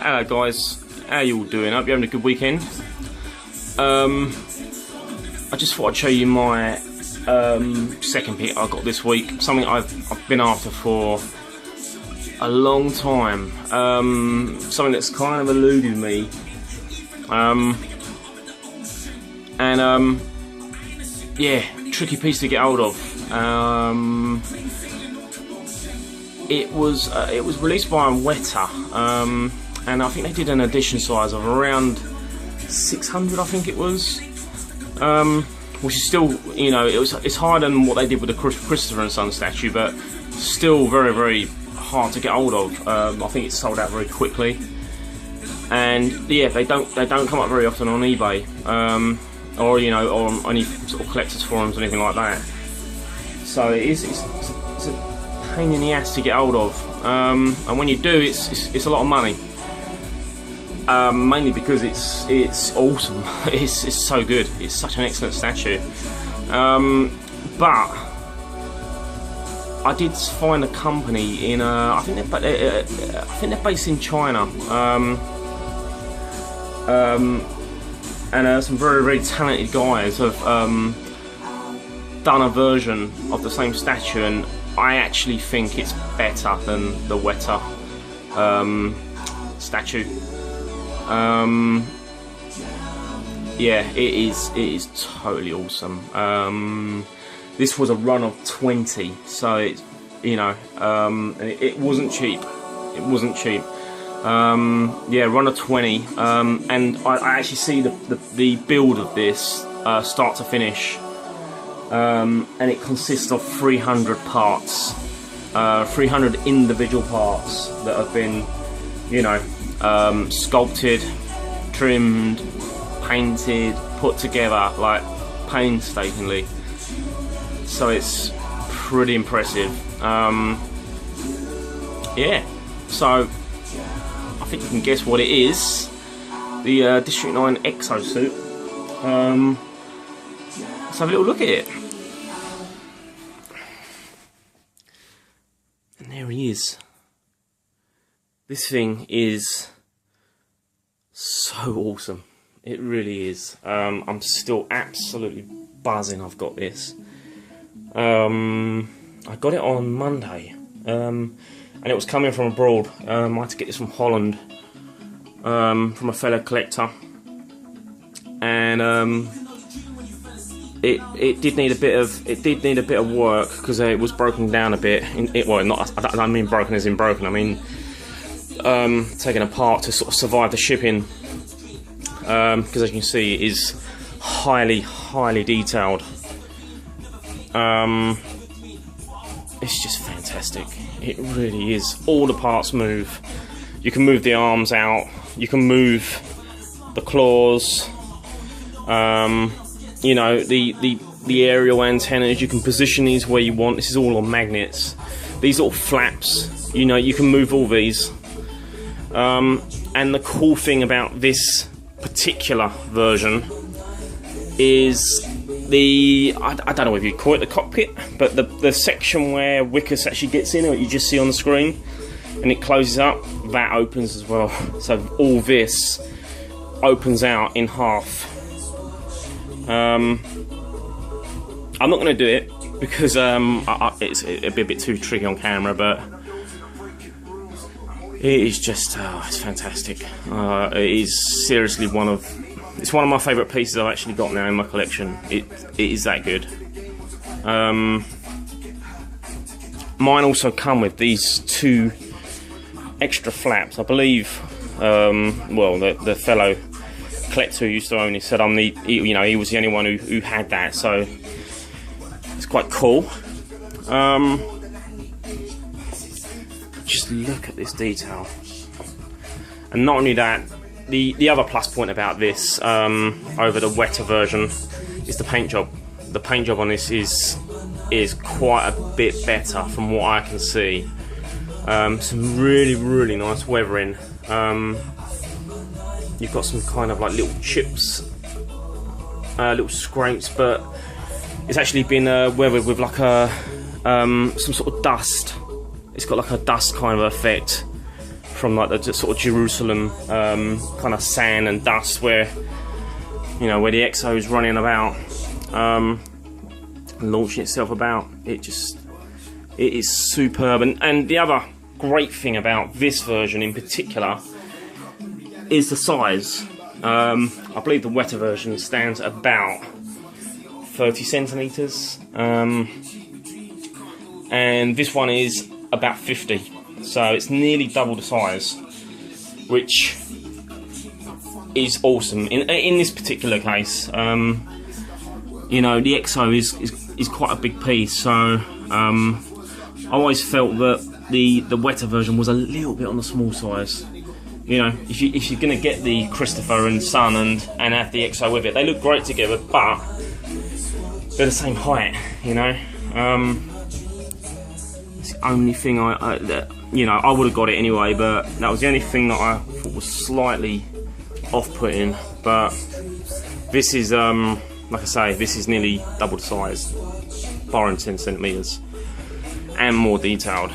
Hello guys, how you all doing? Hope you're having a good weekend. I just thought I'd show you my second pick I got this week. Something I've been after for a long time. Something that's kind of eluded me. Yeah, tricky piece to get hold of. It was released by Weta, and I think they did an edition size of around 600, I think it was, which is still, you know, it's higher than what they did with the Christopher and Son statue, but still very, very hard to get hold of. I think it's sold out very quickly, and yeah, they don't come up very often on eBay, or you know, or on any sort of collectors forums or anything like that. So it's a pain in the ass to get hold of, and when you do, it's a lot of money. Mainly because it's awesome. It's so good. It's such an excellent statue. But I did find a company in I think they're based in China, and some very, very talented guys have done a version of the same statue, and I actually think it's better than the Weta statue. Yeah, it is totally awesome. This was a run of 20, so it's, you know, it wasn't cheap. It wasn't cheap. Yeah, run of 20, and I actually see the build of this start to finish, and it consists of 300 parts, 300 individual parts that have been, you know, sculpted, trimmed, painted, put together like painstakingly. So it's pretty impressive. Yeah, so I think you can guess what it is. The District 9 exosuit. Let's have a little look at it. And there he is. This thing is so awesome. It really is. I'm still absolutely buzzing I've got this. I got it on Monday, and it was coming from abroad. I had to get this from Holland, from a fellow collector, and it did need a bit of work because it was broken down a bit. Well, not, I don't mean broken as in broken. I mean taken apart to sort of survive the shipping, because as you can see, it is highly detailed. It's just fantastic. It really is. All the parts move. You can move the arms out. You can move the claws. You know, the aerial antennas. You can position these where you want. This is all on magnets. These little flaps. You know, you can move all these. And the cool thing about this particular version is I don't know if you call it the cockpit, but the section where Wickus actually gets in, what you just see on the screen, and it closes up, that opens as well. So all this opens out in half. I'm not going to do it because it'd be a bit too tricky on camera, but it is just, it's fantastic. It is seriously it's one of my favourite pieces I've actually got now in my collection. It is that good. Mine also come with these two extra flaps. I believe, well, the fellow collector who used to own it said he was the only one who had that, so it's quite cool. Just look at this detail, and not only that, the other plus point about this over the Weta version is the paint job. The paint job on this is quite a bit better from what I can see. Some really nice weathering. You've got some kind of like little chips, little scrapes, but it's actually been weathered with like some sort of dust. It's got like a dust kind of effect from like the sort of Jerusalem kind of sand and dust where, you know, where the Exo is running about, launching itself about. It is superb. And the other great thing about this version in particular is the size. I believe the wetter version stands at about 30 centimeters, and this one is about 50, so it's nearly double the size, which is awesome in this particular case. You know, the Exo is quite a big piece, so I always felt that the wetter version was a little bit on the small size. You know, if you're gonna get the Christopher and Son and have the Exo with it, they look great together, but they're the same height. You know, it's the only thing you know, I would have got it anyway, but that was the only thing that I thought was slightly off-putting. But this is, like I say, this is nearly double the size, barring 10 centimeters, and more detailed.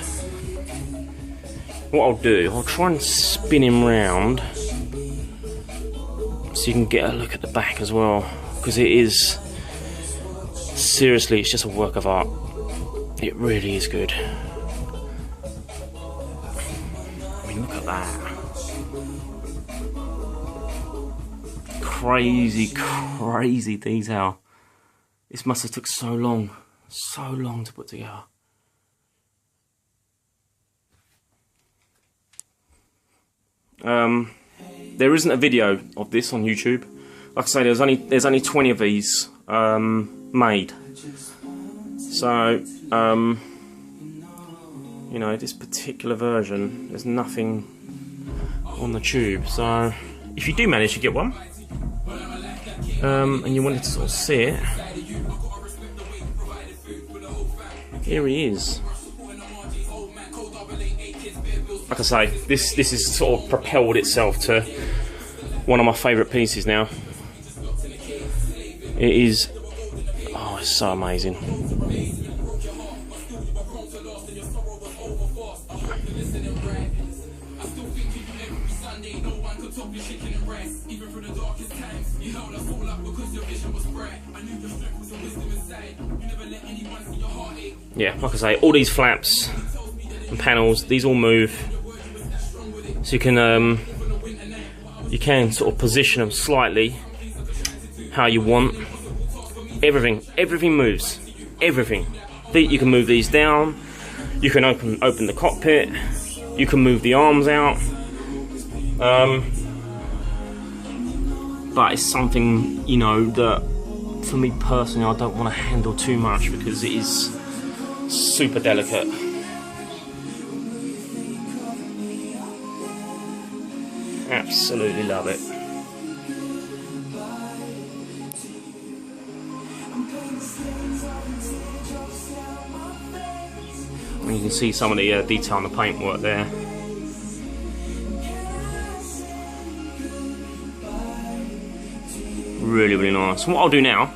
What I'll do, I'll try and spin him round so you can get a look at the back as well, because it is, seriously, it's just a work of art. It really is good. I mean, look at that. Crazy, crazy detail. This must have took so long to put together. There isn't a video of this on YouTube. Like I say, there's only 20 of these made. So you know, this particular version, there's nothing on the tube. So if you do manage to get one, and you wanted to sort of see it, here he is. Like I say, this has sort of propelled itself to one of my favourite pieces now. It is, oh, it's so amazing. Yeah, like I say, all these flaps and panels, these all move, so you can sort of position them slightly how you want. Everything moves. Everything. You can move these down. You can open the cockpit. You can move the arms out. But it's something, you know, that for me personally, I don't want to handle too much because it is super delicate. Absolutely love it. And you can see some of the detail on the paintwork there. Really, really nice. And what I'll do now,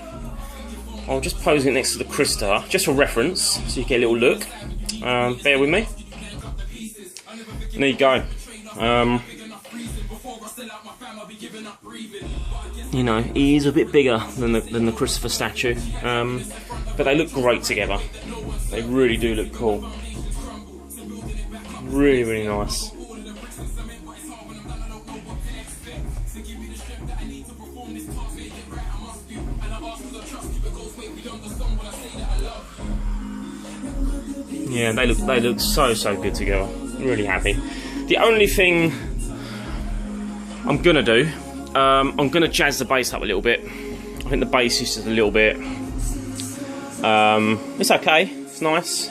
I'll just pose it next to the Krista, just for reference, so you get a little look. Bear with me. And there you go. You know, he is a bit bigger than the Christopher statue, but they look great together. They really do look cool. Really, really nice. Yeah, they look so good together. Really happy. The only thing I'm gonna do, I'm gonna jazz the bass up a little bit. I think the bass is just a little bit. It's okay. It's nice.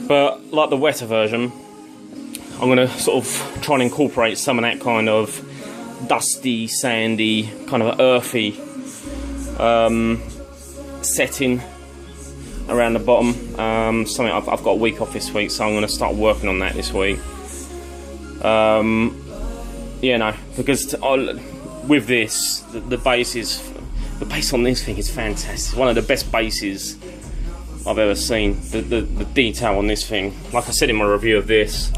But like the wetter version, I'm gonna sort of try and incorporate some of that kind of dusty, sandy, kind of earthy setting around the bottom. Something I've got a week off this week, so I'm going to start working on that this week. Yeah, no, because with this, the bass on this thing is fantastic. One of the best basses I've ever seen. The detail on this thing, like I said in my review of this,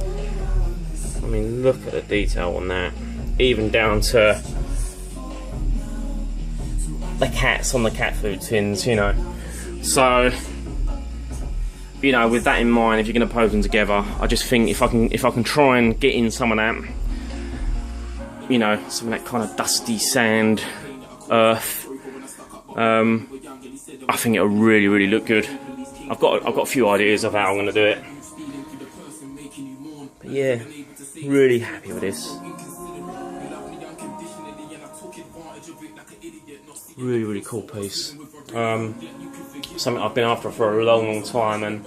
mean, look at the detail on that, even down to the cats on the cat food tins, you know. So, you know, with that in mind, if you're going to pose them together, I just think if I can try and get in some of that, you know, some of that kind of dusty sand, earth, I think it'll really, really look good. I've got a few ideas of how I'm going to do it. But yeah, really happy with this. Really, really cool piece. Something I've been after for a long, long time, and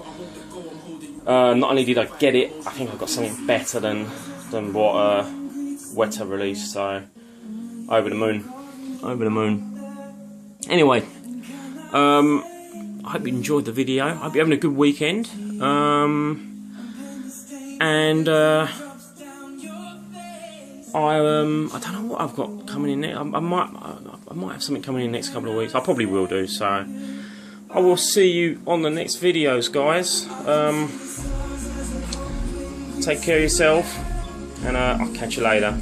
not only did I get it, I think I've got something better than what Weta released. So over the moon, over the moon. Anyway, I hope you enjoyed the video. I hope you're having a good weekend. And I don't know what I've got coming in there. I might have something coming in the next couple of weeks. I probably will do. So I will see you on the next videos, guys. Take care of yourself, and I'll catch you later.